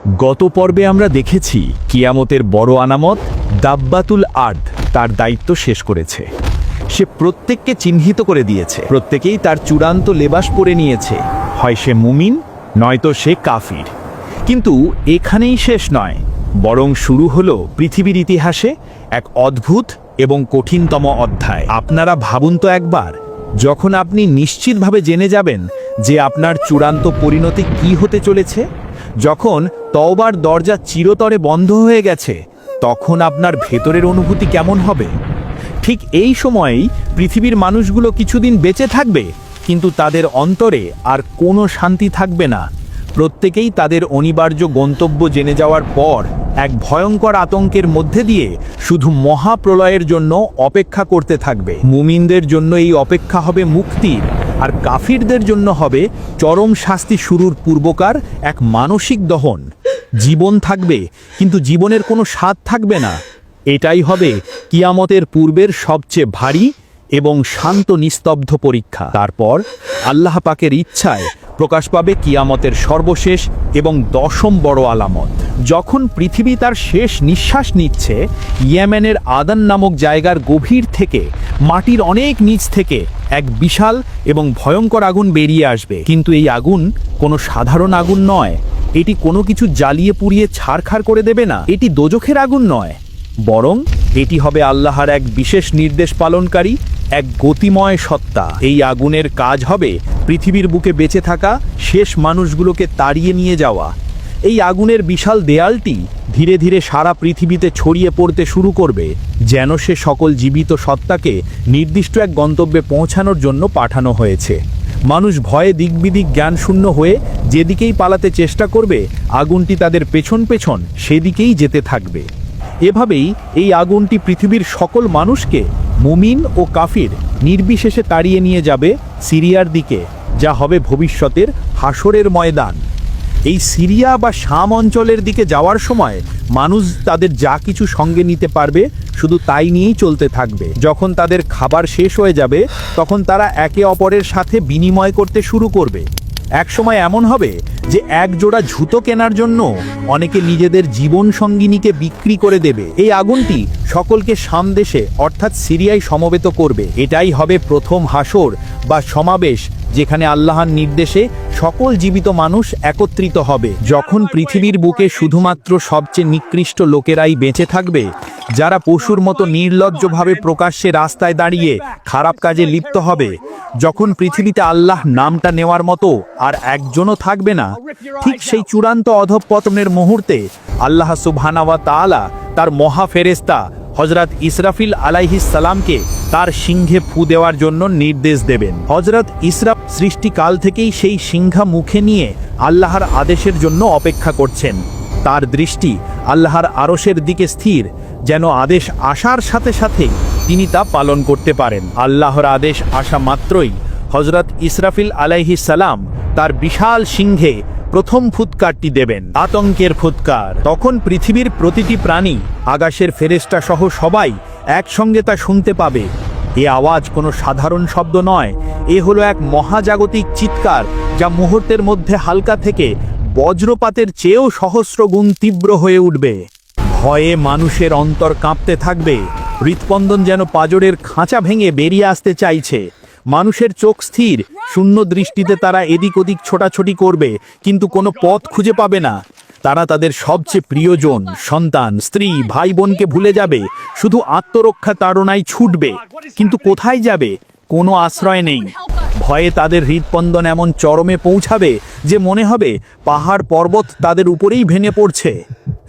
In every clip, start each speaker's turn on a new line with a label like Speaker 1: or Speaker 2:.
Speaker 1: গত পর্বে আমরা দেখেছি কিয়ামতের বড় আলামত দাব্বাতুল আর্দ তার দায়িত্ব শেষ করেছে। সে প্রত্যেককে চিহ্নিত করে দিয়েছে, প্রত্যেকেই তার চূড়ান্ত লেবাস পরে নিয়েছে, হয় সে মুমিন নয়তো সে কাফির। কিন্তু এখানেই শেষ নয়, বরং শুরু হলো পৃথিবীর ইতিহাসে এক অদ্ভুত এবং কঠিনতম অধ্যায়। আপনারা ভাবুন তো একবার, যখন আপনি নিশ্চিতভাবে জেনে যাবেন যে আপনার চূড়ান্ত পরিণতি কি হতে চলেছে, যখন তওবার দরজা চিরতরে বন্ধ হয়ে গেছে, তখন আপনার ভেতরের অনুভূতি কেমন হবে? ঠিক এই সময়েই পৃথিবীর মানুষগুলো কিছুদিন বেঁচে থাকবে, কিন্তু তাদের অন্তরে আর কোনো শান্তি থাকবে না। প্রত্যেকেই তাদের অনিবার্য গন্তব্য জেনে যাওয়ার পর এক ভয়ঙ্কর আতঙ্কের মধ্যে দিয়ে শুধু মহাপ্রলয়ের জন্য অপেক্ষা করতে থাকবে। মুমিনদের জন্য এই অপেক্ষা হবে মুক্তির, আর কাফিরদের জন্য হবে চরম শাস্তি শুরুর পূর্বকার এক মানসিক দহন। জীবন থাকবে, কিন্তু জীবনের কোনো স্বাদ থাকবে না। এটাই হবে কিয়ামতের পূর্বের সবচেয়ে ভারী এবং শান্ত নিস্তব্ধ পরীক্ষা। তারপর আল্লাহ পাকের ইচ্ছায় প্রকাশ পাবে কিয়ামতের সর্বশেষ এবং দশম বড় আলামত। যখন পৃথিবী তার শেষ নিঃশ্বাস নিচ্ছে, ইয়েমেনের আদান নামক জায়গার গভীর থেকে, মাটির অনেক নিচ থেকে এক বিশাল এবং ভয়ঙ্কর আগুন বেরিয়ে আসবে। কিন্তু এই আগুন কোনো সাধারণ আগুন নয়, এটি কোনো কিছু জ্বালিয়ে পুড়িয়ে ছারখাড় করে দেবে না। এটি দোজখের আগুন নয়, বরং এটি হবে আল্লাহর এক বিশেষ নির্দেশ পালনকারী এক গতিময় সত্তা। এই আগুনের কাজ হবে পৃথিবীর বুকে বেঁচে থাকা শেষ মানুষগুলোকে তাড়িয়ে নিয়ে যাওয়া। এই আগুনের বিশাল দেয়ালটি ধীরে ধীরে সারা পৃথিবীতে ছড়িয়ে পড়তে শুরু করবে, যেন সে সকল জীবিত সত্তাকে নির্দিষ্ট এক গন্তব্যে পৌঁছানোর জন্য পাঠানো হয়েছে। মানুষ ভয়ে দিকবিদিক জ্ঞানশূন্য হয়ে যেদিকেই পালাতে চেষ্টা করবে, আগুনটি তাদের পেছন পেছন সেদিকেই যেতে থাকবে। এভাবেই এই আগুনটি পৃথিবীর সকল মানুষকে, মুমিন ও কাফির নির্বিশেষে তাড়িয়ে নিয়ে যাবে সিরিয়ার দিকে, যা হবে ভবিষ্যতের হাসরের ময়দান। এই সিরিয়া বা শাম অঞ্চলের দিকে যাওয়ার সময় মানুষ তাদের যা কিছু সঙ্গে নিতে পারবে শুধু তাই নিয়েই চলতে থাকবে। যখন তাদের খাবার শেষ হয়ে যাবে, তখন তারা একে অপরের সাথে বিনিময় করতে শুরু করবে। এক সময় এমন হবে যে এক জোড়া জুতো কেনার জন্য অনেকে নিজেদের জীবন সঙ্গিনীকে বিক্রি করে দেবে। এই আগুনটি সকলকে শাম দেশে অর্থাৎ সিরিয়ায় সমবেত করবে। এটাই হবে প্রথম হাসর বা সমাবেশ, যেখানে আল্লাহর নির্দেশে সকল জীবিত মানুষ একত্রিত হবে। যখন পৃথিবীর বুকে শুধুমাত্র সবচেয়ে নিকৃষ্ট লোকেরাই বেঁচে থাকবে, যারা পশুর মতো নির্লজ্জভাবে প্রকাশ্যে রাস্তায় দাঁড়িয়ে খারাপ কাজে লিপ্ত হবে, যখন পৃথিবীতে আল্লাহ নামটা নেওয়ার মতো আর একজনও থাকবে না, ঠিক সেই চূড়ান্ত অধঃপতনের মুহূর্তে আল্লাহ সুবহানাহু ওয়া তাআলা তার মহা ফেরেশতা হযরত ইসরাফিল আলাইহিস সালামকে তার সিংহে ফু দেওয়ার জন্য নির্দেশ দেবেন। হযরত ইসরাফ সৃষ্টিকাল থেকেই সেই সিংহা মুখে নিয়ে আল্লাহর আদেশের জন্য অপেক্ষা করছেন। তার দৃষ্টি আল্লাহর আরশের দিকে স্থির, যেন আদেশ আসার সাথে সাথে তিনি তা পালন করতে পারেন। আল্লাহর আদেশ আসা মাত্রই হযরত ইসরাফিল আলাইহিস সালাম তার বিশাল সিংহে প্রথম ফুৎকারটি দেবেন, আতঙ্কের ফুৎকার। তখন পৃথিবীর প্রতিটি প্রাণী, আকাশের ফেরেশতা সহ সবাই একসঙ্গে তা শুনতে পাবে। এ আওয়াজ কোনো সাধারণ শব্দ নয়, এ হলো এক মহাজাগতিক চিৎকার, যা মুহূর্তের মধ্যে হালকা থেকে বজ্রপাতের চেয়েও সহস্র গুণ তীব্র হয়ে উঠবে। ভয়ে মানুষের অন্তর কাঁপতে থাকবে, হৃৎস্পন্দন যেন পাঁজরের খাঁচা ভেঙে বেরিয়ে আসতে চাইছে। মানুষের চোখ স্থির, শূন্য দৃষ্টিতে তারা এদিক ওদিক ছোটাছুটি করবে, কিন্তু কোনো পথ খুঁজে পাবে না। তারা তাদের সবচেয়ে প্রিয়জন, সন্তান, স্ত্রী, ভাই বোনকে ভুলে যাবে, শুধু আত্মরক্ষা তাড়নায় ছুটবে। কিন্তু কোথায় যাবে? কোনো আশ্রয় নেই। ভয়ে তাদের হৃৎস্পন্দন এমন চরমে পৌঁছাবে যে মনে হবে পাহাড় পর্বত তাদের উপরেই ভেঙে পড়ছে।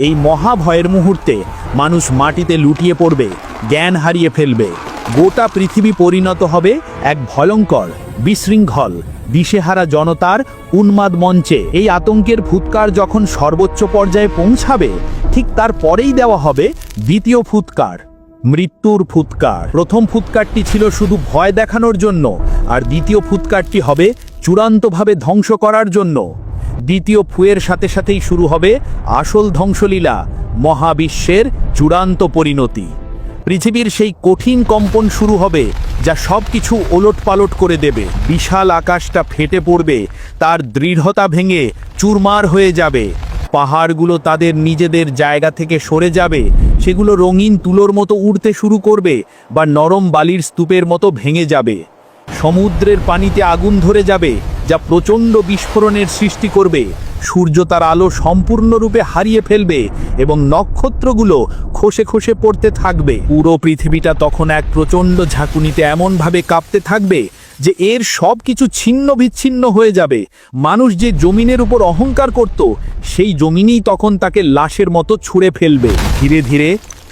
Speaker 1: এই মহাভয়ের মুহূর্তে মানুষ মাটিতে লুটিয়ে পড়বে, জ্ঞান হারিয়ে ফেলবে। গোটা পৃথিবী পরিণত হবে এক ভয়ঙ্কর, বিশৃঙ্খল, দিশেহারা জনতার উন্মাদ মঞ্চে। এই আতঙ্কের ফুৎকার যখন সর্বোচ্চ পর্যায়ে পৌঁছাবে, ঠিক তার পরেই দেওয়া হবে দ্বিতীয় ফুৎকার, মৃত্যুর ফুৎকার। প্রথম ফুৎকারটি ছিল শুধু ভয় দেখানোর জন্য, আর দ্বিতীয় ফুৎকারটি হবে চূড়ান্তভাবে ধ্বংস করার জন্য। দ্বিতীয় ফুয়ের সাথে সাথেই শুরু হবে আসল ধ্বংসলীলা, মহাবিশ্বের চূড়ান্ত পরিণতি। পৃথিবীর সেই কঠিন কম্পন শুরু হবে, যা সবকিছু ওলটপালট করে দেবে। বিশাল আকাশটা ফেটে পড়বে, তার দৃঢ়তা ভেঙে চুরমার হয়ে যাবে। পাহাড়গুলো তাদের নিজেদের জায়গা থেকে সরে যাবে, সেগুলো রঙিন তুলোর মতো উড়তে শুরু করবে বা নরম বালির স্তূপের মতো ভেঙে যাবে। সমুদ্রের পানিতে আগুন ধরে যাবে, যা প্রচণ্ড বিস্ফোরণের সৃষ্টি করবে। সূর্য তার আলো সম্পূর্ণরূপে হারিয়ে ফেলবে এবং নক্ষত্রগুলো খসে খসে পড়তে থাকবে। পুরো পৃথিবীটা তখন এক প্রচণ্ড ঝাঁকুনিতে এমনভাবে কাঁপতে থাকবে যে এর সব কিছু ছিন্ন বিচ্ছিন্ন হয়ে যাবে। মানুষ যে জমিনের উপর অহংকার করত, সেই জমিনই তখন তাকে লাশের মতো ছুঁড়ে ফেলবে। ধীরে ধীরে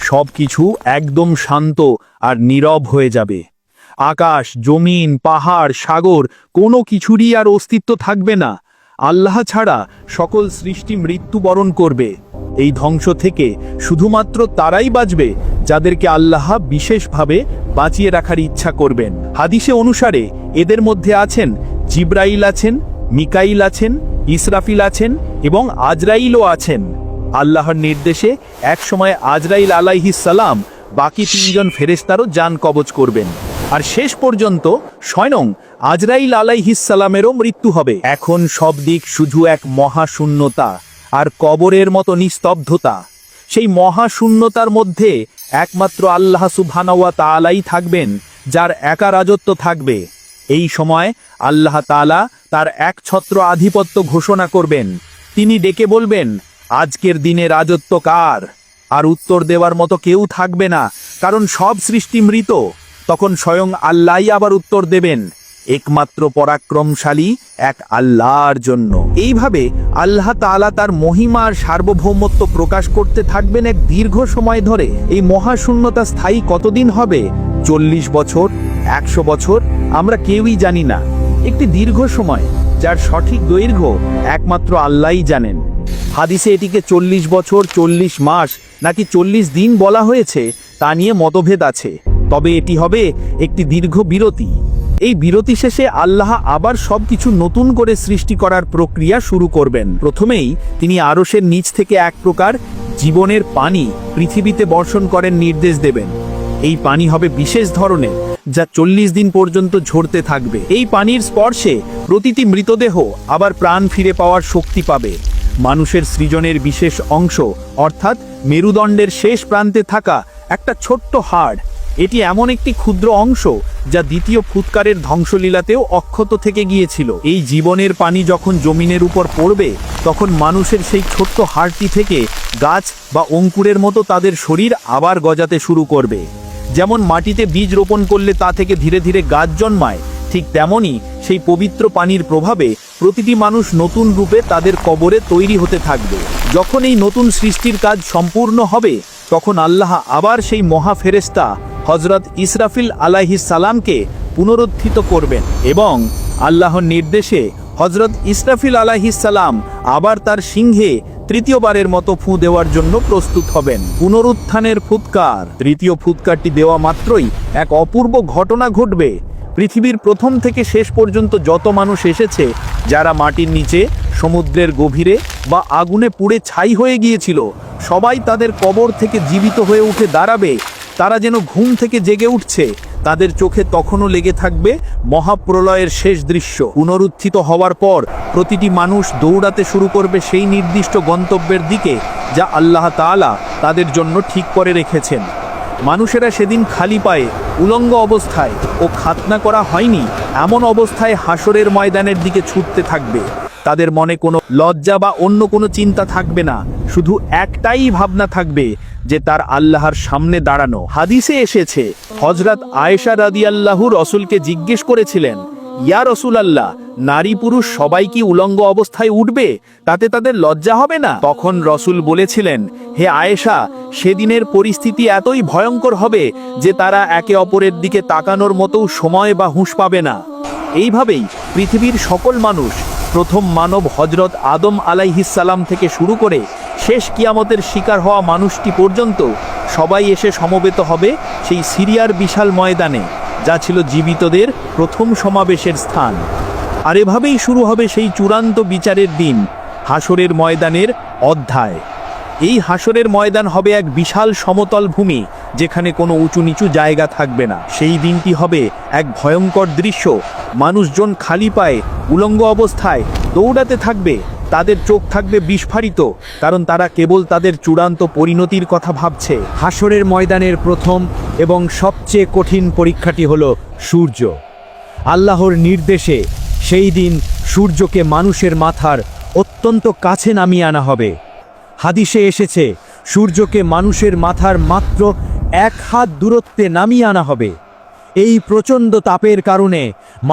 Speaker 1: সব কিছু একদম শান্ত আর নীরব হয়ে যাবে। আকাশ, জমিন, পাহাড়, সাগর, কোনো কিছুরই আর অস্তিত্ব থাকবে না। আল্লাহ ছাড়া সকল সৃষ্টি মৃত্যুবরণ করবে। এই ধ্বংস থেকে শুধুমাত্র তারাই বাঁচবে যাদেরকে আল্লাহ বিশেষভাবে বাঁচিয়ে রাখার ইচ্ছা করবেন। হাদিসে অনুসারে এদের মধ্যে আছেন জিব্রাইল আছেন, মিকাইল আছেন, ইসরাফিল আছেন এবং আজরাইলও আছেন। আল্লাহর নির্দেশে একসময় আজরাইল আলাইহিস সালাম বাকি 3 জন ফেরেশতারও জান কবজ করবেন, আর শেষ পর্যন্ত স্বয়ং আজরাইল আলাইহিস সালামেরও মৃত্যু হবে। এখন সব দিক শুধু এক মহাশূন্যতা আর কবরের মতো নিস্তব্ধতা। সেই মহাশূন্যতার মধ্যে একমাত্র আল্লাহ সুবহানাহু ওয়া তাআলাই থাকবেন, যার একা রাজত্ব থাকবে। এই সময় আল্লাহ তাআলা তার একছত্র আধিপত্য ঘোষণা করবেন। তিনি ডেকে বলবেন, আজকের দিনে রাজত্ব কার? আর উত্তর দেওয়ার মতো কেউ থাকবে না, কারণ সব সৃষ্টি মৃত। তখন স্বয়ং আল্লাহই আবার উত্তর দেবেন, একমাত্র পরাক্রমশালী এক আল্লাহর জন্য। এইভাবে আল্লাহ তাআলা তার মহিমা আর সার্বভৌমত্ব প্রকাশ করতে থাকবেন এক দীর্ঘ সময় ধরে। এই মহাশূন্যতা স্থায়ী কতদিন হবে? 40 বছর, 100 বছর, আমরা কেউই জানি না। একটি দীর্ঘ সময়, যার সঠিক দৈর্ঘ্য একমাত্র আল্লাহই জানেন। হাদিসে এটিকে 40 বছর, 40 মাস নাকি 40 দিন বলা হয়েছে তা নিয়ে মতভেদ আছে। তবে এটি হবে একটি দীর্ঘ বিরতি। এই বিরতি শেষে আল্লাহ আবার সবকিছু নতুন করে সৃষ্টি করার প্রক্রিয়া শুরু করবেন। প্রথমেই তিনি আরশের নিচ থেকে এক প্রকার জীবনের পানি পৃথিবীতে বর্ষণ করেন নির্দেশ দেবেন। এই পানি হবে বিশেষ ধরনের, যা 40 দিন পর্যন্ত ঝরতে থাকবে। এই পানির স্পর্শে প্রতিটি মৃতদেহ আবার প্রাণ ফিরে পাওয়ার শক্তি পাবে। মানুষের সৃজনের বিশেষ অংশ, অর্থাৎ মেরুদণ্ডের শেষ প্রান্তে থাকা একটা ছোট্ট হাড়, এটি এমন একটি ক্ষুদ্র অংশ যা দ্বিতীয় ফুৎকারের ধ্বংসলীলাতেও অক্ষত থেকে গিয়েছিল। এই জীবনের পানি যখন জমিনের উপর পড়বে, তখন মানুষের সেই ছোট্ট হাড়টি থেকে গাছ বা অঙ্কুরের মতো তাদের শরীর আবার গজাতে শুরু করবে। যেমন মাটিতে বীজ রোপণ করলে তা থেকে ধীরে ধীরে গাছ জন্মায়, ঠিক তেমনই সেই পবিত্র পানির প্রভাবে প্রতিটি মানুষ নতুন রূপে তাদের কবরে তৈরি হতে থাকবে। যখন এই নতুন সৃষ্টির কাজ সম্পূর্ণ হবে, তখন আল্লাহ আবার সেই মহা ফেরেশতা হযরত ইসরাফিল আলাইহিস সালামকে পুনরুত্থিত করবেন এবং আল্লাহর নির্দেশে হযরত ইসরাফিল আলাইহিস সালাম আবার তার সিংহে তৃতীয়বারের মতো ফুঁ দেওয়ার জন্য প্রস্তুত হবেন। পুনরুত্থানের ফুৎকার। তৃতীয় ফুৎকারটি দেওয়া মাত্রই এক অপূর্ব ঘটনা ঘটবে। পৃথিবীর প্রথম থেকে শেষ পর্যন্ত যত মানুষ এসেছে, যারা মাটির নিচে, সমুদ্রের গভীরে বা আগুনে পুড়ে ছাই হয়ে গিয়েছিল, সবাই তাদের কবর থেকে জীবিত হয়ে উঠে দাঁড়াবে। তারা যেন ঘুম থেকে জেগে উঠছে। তাদের চোখে তখনও লেগে থাকবে মহাপ্রলয়ের শেষ দৃশ্য। পুনরুত্থিত হওয়ার পর প্রতিটি মানুষ দৌড়াতে শুরু করবে সেই নির্দিষ্ট গন্তব্যের দিকে, যা আল্লাহ তাআলা তাদের জন্য ঠিক করে রেখেছেন। মানুষেরা সেদিন খালি পায়ে, উলঙ্গ অবস্থায় ও খাতনা করা হয়নি এমন অবস্থায় হাসরের ময়দানের দিকে ছুটতে থাকবে। তাদের মনে কোনো লজ্জা বা অন্য কোনো চিন্তা থাকবে না, শুধু একটাই ভাবনা থাকবে যে তার আল্লাহর সামনে দাঁড়ানো। হাদিসে এসেছে, হযরত আয়েশা রাদিয়াল্লাহু রাসূলকে জিজ্ঞেস করেছিলেন, ইয়া রাসূলুল্লাহ, নারী পুরুষ সবাই কি উলঙ্গ অবস্থায় উঠবে? তাতে তাদের লজ্জা হবে না? তখন রাসূল বলেছিলেন, হে আয়েশা, সেদিনের পরিস্থিতি এতই ভয়ঙ্কর হবে যে তারা একে অপরের দিকে তাকানোর মতো সময় বা হুঁশ পাবে না। এইভাবেই পৃথিবীর সকল মানুষ, প্রথম মানব হযরত আদম আলাইহিস সালাম থেকে শুরু করে শেষ কিয়ামতের শিকার হওয়া মানুষটি পর্যন্ত সবাই এসে সমবেত হবে সেই সিরিয়ার বিশাল ময়দানে, যা ছিল জীবিতদের প্রথম সমাবেশের স্থান। আর এভাবেই শুরু হবে সেই চূড়ান্ত বিচারের দিন, হাসরের ময়দানের অধ্যায়। এই হাসরের ময়দান হবে এক বিশাল সমতল ভূমি, যেখানে কোনো উঁচু নিচু জায়গা থাকবে না। সেই দিনটি হবে এক ভয়ঙ্কর দৃশ্য। মানুষজন খালি পায়ে, উলঙ্গ অবস্থায় দৌড়াতে থাকবে। তাদের চোখ থাকবে বিস্ফারিত, কারণ তারা কেবল তাদের চূড়ান্ত পরিণতির কথা ভাবছে। হাসরের ময়দানের প্রথম এবং সবচেয়ে কঠিন পরীক্ষাটি হলো সূর্য। আল্লাহর নির্দেশে সেই দিন সূর্যকে মানুষের মাথার অত্যন্ত কাছে নামিয়ে আনা হবে। হাদিসে এসেছে, সূর্যকে মানুষের মাথার মাত্র 1 হাত দূরত্বে নামিয়ে আনা হবে। এই প্রচণ্ড তাপের কারণে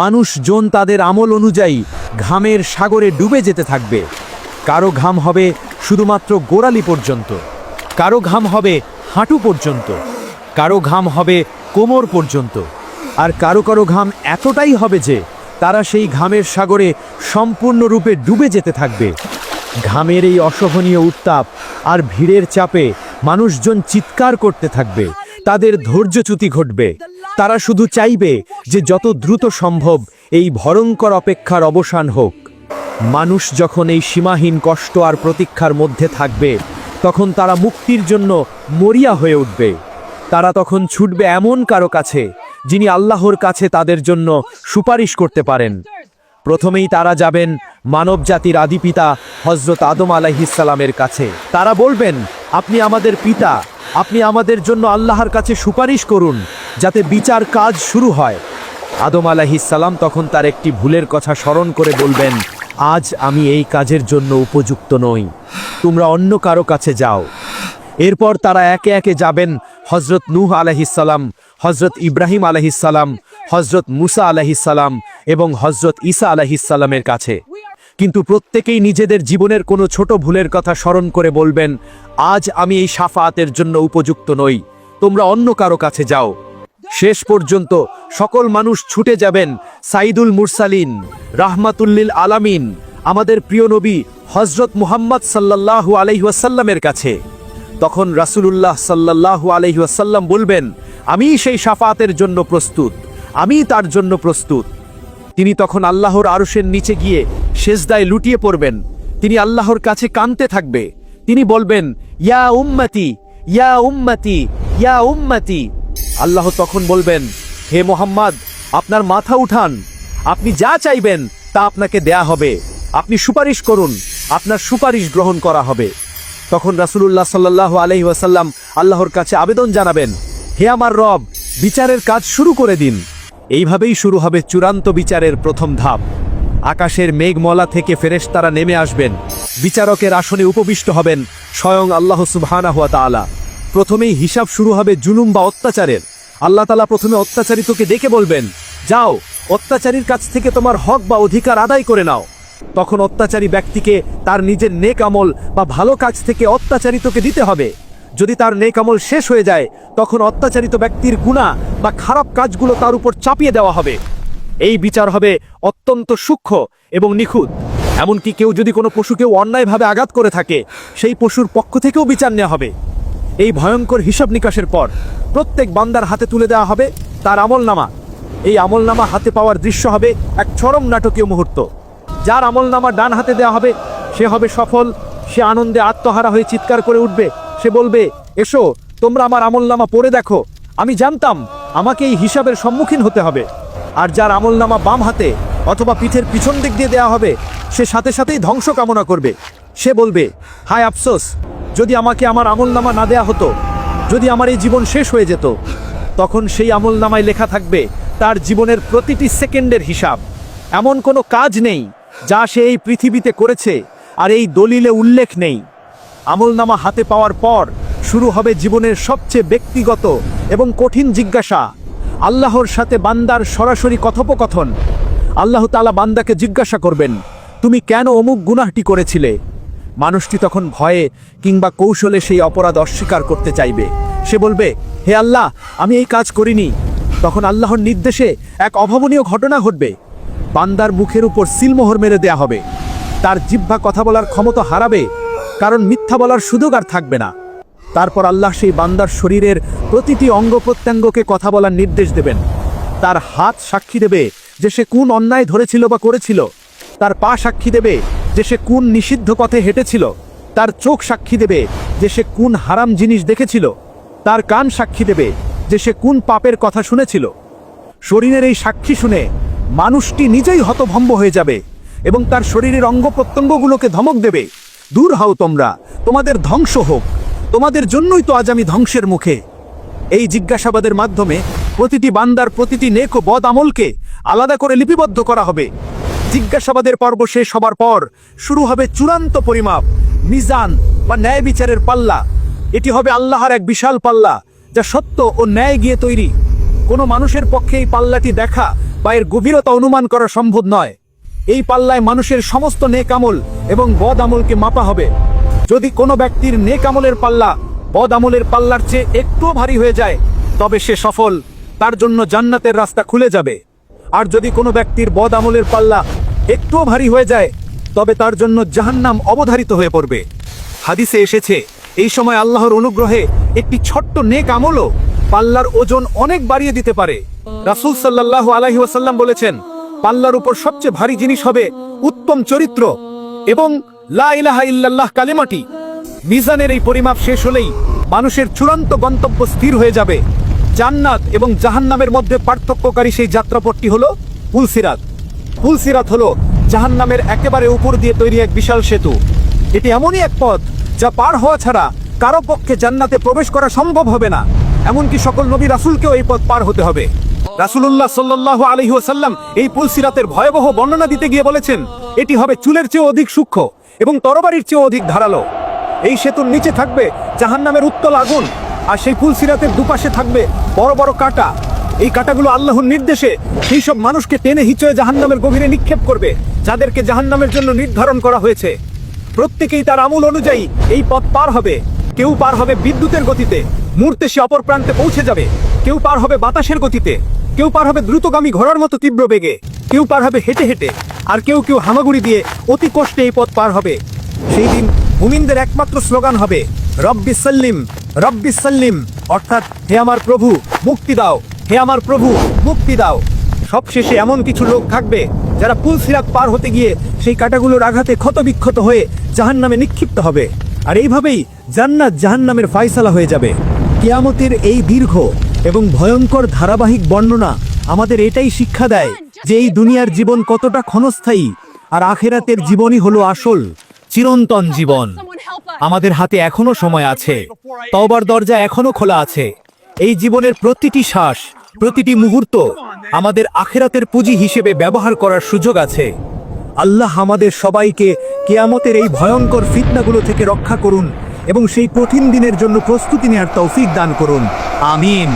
Speaker 1: মানুষজন তাদের আমল অনুযায়ী ঘামের সাগরে ডুবে যেতে থাকবে। কারো ঘাম হবে শুধুমাত্র গোড়ালি পর্যন্ত, কারো ঘাম হবে হাঁটু পর্যন্ত, কারো ঘাম হবে কোমর পর্যন্ত, আর কারো কারো ঘাম এতটাই হবে যে তারা সেই ঘামের সাগরে সম্পূর্ণরূপে ডুবে যেতে থাকবে। ঘামের এই অসহনীয় উত্তাপ আর ভিড়ের চাপে মানুষজন চিৎকার করতে থাকবে, তাদের ধৈর্যচ্যুতি ঘটবে। তারা শুধু চাইবে যে যত দ্রুত সম্ভব এই ভয়ঙ্কর অপেক্ষার অবসান হোক। মানুষ যখন এই সীমাহীন কষ্ট আর প্রতীক্ষার মধ্যে থাকবে, তখন তারা মুক্তির জন্য মরিয়া হয়ে উঠবে। তারা তখন ছুটবে এমন কারো কাছে যিনি আল্লাহর কাছে তাদের জন্য সুপারিশ করতে পারেন। প্রথমেই তারা যাবেন মানবজাতির আদিপিতা হযরত আদম আলাইহিসসালামের কাছে। তারা বলবেন, আপনি আমাদের পিতা, আপনি আমাদের জন্য আল্লাহর কাছে সুপারিশ করুন যাতে বিচার কাজ শুরু হয়। আদম আলাইহিসসালাম তখন তার একটি ভুলের কথা স্মরণ করে বলবেন, আজ আমি এই কাজের জন্য উপযুক্ত নই, তোমরা অন্য কারো কাছে যাও। এরপর তারা একে একে যাবেন হযরত নূহ আলাইহিসসালাম, হযরত ইব্রাহিম আলাইহিসসালাম, হযরত মুসা আলাইহিসসালাম এবং হযরত ঈসা আলাইহিসসালামের কাছে। কিন্তু প্রত্যেকেই নিজেদের জীবনের কোনো ছোট ভুলের কথা স্মরণ করে বলবেন, আজ আমি এই শাফাআতের জন্য উপযুক্ত নই, তোমরা অন্য কারো কাছে যাও। শেষ পর্যন্ত সকল মানুষ ছুটে যাবেন সাইদুল মুরসালিন, রাহমাতুল্লিল আলামিন, আমাদের প্রিয় নবী হযরত মুহাম্মদ সাল্লাল্লাহু আলাইহি ওয়াসাল্লামের কাছে। তখন রাসূলুল্লাহ সাল্লাল্লাহু আলাইহি ওয়াসাল্লাম বলবেন, আমি সেই শাফাআতের জন্য প্রস্তুত, আমি তার জন্য প্রস্তুত। তিনি তখন আল্লাহর আরশের নিচে গিয়ে সেজদায় লুটিয়ে পড়বেন। তিনি আল্লাহর কাছে কাঁদতে থাকবে। তিনি বলবেন, ইয়া উম্মতি, ইয়া উম্মতি, ইয়া উম্মতি। আল্লাহ তখন বলবেন, হে মুহাম্মদ, আপনার মাথা উঠান, আপনি যা চাইবেন তা আপনাকে দেয়া হবে, আপনি সুপারিশ করুন, আপনার সুপারিশ গ্রহণ করা হবে। তখন রাসূলুল্লাহ সাল্লাল্লাহু আলাইহি ওয়াসাল্লাম আল্লাহর কাছে আবেদন জানাবেন, হে আমার রব, বিচারের কাজ শুরু করে দিন। এইভাবেই শুরু হবে চূড়ান্ত বিচারের প্রথম ধাপ। আকাশের মেঘমলা থেকে ফেরেশতারা নেমে আসবেন, বিচারকের আসনে উপবিষ্ট হবেন স্বয়ং আল্লাহ সুবহানাহু ওয়া তাআলা। প্রথমেই হিসাব শুরু হবে জুলুম বা অত্যাচারের। আল্লাহ তাআলা প্রথমে অত্যাচারিতকে ডেকে বলবেন, যাও, অত্যাচারীর কাছ থেকে তোমার হক বা অধিকার আদায় করে নাও। তখন অত্যাচারী ব্যক্তিকে তার নিজের নেক আমল বা ভালো কাজ থেকে অত্যাচারিতকে দিতে হবে। যদি তার নেক আমল শেষ হয়ে যায়, তখন অত্যাচারিত ব্যক্তির গুনাহ বা খারাপ কাজগুলো তার উপর চাপিয়ে দেওয়া হবে। এই বিচার হবে অত্যন্ত সূক্ষ্ম এবং নিখুঁত। এমনকি কেউ যদি কোনো পশুকেও অন্যায়ভাবে আঘাত করে থাকে, সেই পশুর পক্ষ থেকেও বিচার নেওয়া হবে। এই ভয়ঙ্কর হিসাব নিকাশের পর প্রত্যেক বান্দার হাতে তুলে দেওয়া হবে তার আমলনামা। এই আমলনামা হাতে পাওয়ার দৃশ্য হবে এক চরম নাটকীয় মুহূর্ত। যার আমলনামা ডান হাতে দেওয়া হবে সে হবে সফল, সে আনন্দে আত্মহারা হয়ে চিৎকার করে উঠবে। সে বলবে, এসো, তোমরা আমার আমলনামা পড়ে দেখো, আমি জানতাম আমাকে এই হিসাবের সম্মুখীন হতে হবে। আর যার আমলনামা বাম হাতে অথবা পিঠের পিছন দিক দিয়ে দেওয়া হবে, সে সাথে সাথেই ধ্বংস কামনা করবে। সে বলবে, হায় আফসোস, যদি আমাকে আমার আমলনামা না দেয়া হতো, যদি আমার এই জীবন শেষ হয়ে যেত। তখন সেই আমলনামায় লেখা থাকবে তার জীবনের প্রতিটি সেকেন্ডের হিসাব। এমন কোনো কাজ নেই যা সে এই পৃথিবীতে করেছে আর এই দলিলে উল্লেখ নেই। আমলনামা হাতে পাওয়ার পর শুরু হবে জীবনের সবচেয়ে ব্যক্তিগত এবং কঠিন জিজ্ঞাসা, আল্লাহর সাথে বান্দার সরাসরি কথোপকথন। আল্লাহ তাআলা বান্দাকে জিজ্ঞাসা করবেন, তুমি কেন অমুক গুনাহটি করেছিলে? মানুষটি তখন ভয়ে কিংবা কৌশলে সেই অপরাধ অস্বীকার করতে চাইবে। সে বলবে, হে আল্লাহ, আমি এই কাজ করিনি। তখন আল্লাহর নির্দেশে এক অভাবনীয় ঘটনা ঘটবে। বান্দার মুখের উপর সিলমোহর মেরে দেয়া হবে। তার জিহ্বা কথা বলার ক্ষমতা হারাবে, কারণ মিথ্যা বলার সুযোগ আর থাকবে না। তারপর আল্লাহ সেই বান্দার শরীরের প্রতিটি অঙ্গ প্রত্যঙ্গকে কথা বলার নির্দেশ দেবেন। তার হাত সাক্ষী দেবে যে সে কোন অন্যায় ধরেছিল বা করেছিল। তার পা সাক্ষী দেবে যে সে কোন নিষিদ্ধ পথে হেঁটেছিল। তার চোখ সাক্ষী দেবে যে সে কোন হারাম জিনিস দেখেছিল। তার কান সাক্ষী দেবে যে সে কোন পাপের কথা শুনেছিল। শরীরের এই সাক্ষী শুনে মানুষটি নিজেই হতভম্ব হয়ে যাবে।
Speaker 2: এবং তার শরীরের অঙ্গ প্রত্যঙ্গগুলোকে ধমক দেবে, দূর হও তোমরা, তোমাদের ধ্বংস হোক, তোমাদের জন্যই তো আজ আমি ধ্বংসের মুখে। এই জিজ্ঞাসাবাদের মাধ্যমে প্রতিটি বান্দার প্রতিটি নেক ও বদ আমলকে আলাদা করে লিপিবদ্ধ করা হবে। জিজ্ঞাসাবাদের পর্ব শেষ হবার পর শুরু হবে চূড়ান্ত পরিমাপ, মিজান বা ন্যায় বিচারের পাল্লা। এটি হবে আল্লাহর এক বিশাল পাল্লা, যা সত্য ও ন্যায় গিয়ে তৈরি। কোনো মানুষের পক্ষে এই পাল্লাটি দেখা বা এর গভীরতা অনুমান করা সম্ভব নয়। এই পাল্লায় মানুষের সমস্ত নেক আমল এবং বদ আমলকে মাপা হবে। যদি কোনো ব্যক্তির নেক আমলের পাল্লা বদ আমলের পাল্লার চেয়ে একটুও ভারী হয়ে যায়, তবে সে সফল, তার জন্য জান্নাতের রাস্তা খুলে যাবে। আর যদি কোনো ব্যক্তির বদ আমলের পাল্লা একটুও ভারী হয়ে যায়, তবে তার জন্য জাহান্নাম অবধারিত হয়ে পড়বে। হাদিসে এসেছে, এই সময় আল্লাহর অনুগ্রহে একটি ছোট্ট নেক আমলও পাল্লার ওজন অনেক বাড়িয়ে দিতে পারে। রাসূল সাল্লাল্লাহু আলাইহি ওয়াসাল্লাম বলেছেন, পাল্লার উপর সবচেয়ে ভারী জিনিস হবে উত্তম চরিত্র এবং লা ইলাহা ইল্লাল্লাহ কালিমাটি। মিজানের এই পরিমাপ শেষ হলেই মানুষের চূড়ান্ত গন্তব্য স্থির হয়ে যাবে। জান্নাত এবং জাহান্নামের মধ্যে পার্থক্যকারী সেই যাত্রাপথটি হলো পুলসিরাত। পুলসিরাত হলো জাহান্নামের একেবারে উপর দিয়ে তৈরি এক বিশাল সেতু। এটি এমনই এক পথ যা পার হওয়া ছাড়া কারো পক্ষে জান্নাতে প্রবেশ করা সম্ভব হবে না। এমনকি সকল নবী রাসূলকেও এই পথ পার হতে হবে। রাসূলুল্লাহ সাল্লাল্লাহু আলাইহি ওয়াসাল্লাম এই পুলসিরাতের ভয়াবহ বর্ণনা দিতে গিয়ে বলেছেন, এটি হবে চুলের চেয়ে অধিক সূক্ষ্ম এবং তরবারির চেয়ে অধিক ধারালো। এই সেতুর নিচে থাকবে জাহান্নামের উত্তল আগুন, আর সেই পুলসিরাতের দুপাশে থাকবে বড় বড় কাঁটা। এই কাঁটাগুলো আল্লাহর নির্দেশে সেই সব মানুষকে টেনে হিচড়ে জাহান্নামের গভীরে নিক্ষেপ করবে, যাদেরকে জাহান্নামের জন্য নির্ধারণ করা হয়েছে। প্রত্যেকেই তার আমল অনুযায়ী এই পথ পার হবে। কেউ পার হবে বিদ্যুতের গতিতে, মুহূর্তে সে অপর প্রান্তে পৌঁছে যাবে। কেউ পার হবে বাতাসের গতিতে, কেউ পার হবে দ্রুতগামী ঘোড়ার মতো তীব্র বেগে, কেউ পার হবে হেঁটে হেঁটে, আর কেউ কেউ হামাগুড়ি দিয়ে অতি কষ্টে এই পথ পার হবে। সেই দিন মুমিনদের একমাত্র স্লোগান হবে রব্বি সাল্লিম, রব্বি সাল্লিম, অর্থাৎ হে আমার প্রভু মুক্তি দাও, হে আমার প্রভু মুক্তি দাও। সবশেষে এমন কিছু লোক থাকবে যারা পুলসিরাত পার হতে গিয়ে সেই কাঁটাগুলোর আঘাতে ক্ষতবিক্ষত হয়ে জাহান্নামে নিক্ষিপ্ত হবে। আর এইভাবেই জান্নাত জাহান্নামের ফায়সালা হয়ে যাবে। কিয়ামতের এই দীর্ঘ এবং ভয়ঙ্কর ধারাবাহিক বর্ণনা আমাদের এটাই শিক্ষা দেয় যে এই দুনিয়ার জীবন কতটা ক্ষণস্থায়ী, আর আখেরাতের জীবনই হলো আসল চিরন্তন জীবন। আমাদের হাতে এখনো সময় আছে, তওবার দরজা এখনো খোলা আছে। এই জীবনের প্রতিটি শ্বাস, প্রতিটি মুহূর্ত আমাদের আখেরাতের পুঁজি হিসেবে ব্যবহার করার সুযোগ আছে। আল্লাহ আমাদের সবাইকে কিয়ামতের এই ভয়ঙ্কর ফিতনাগুলো থেকে রক্ষা করুন এবং সেই কঠিন দিনের জন্য প্রস্তুতি নেওয়ার তৌফিক দান করুন। আমিন।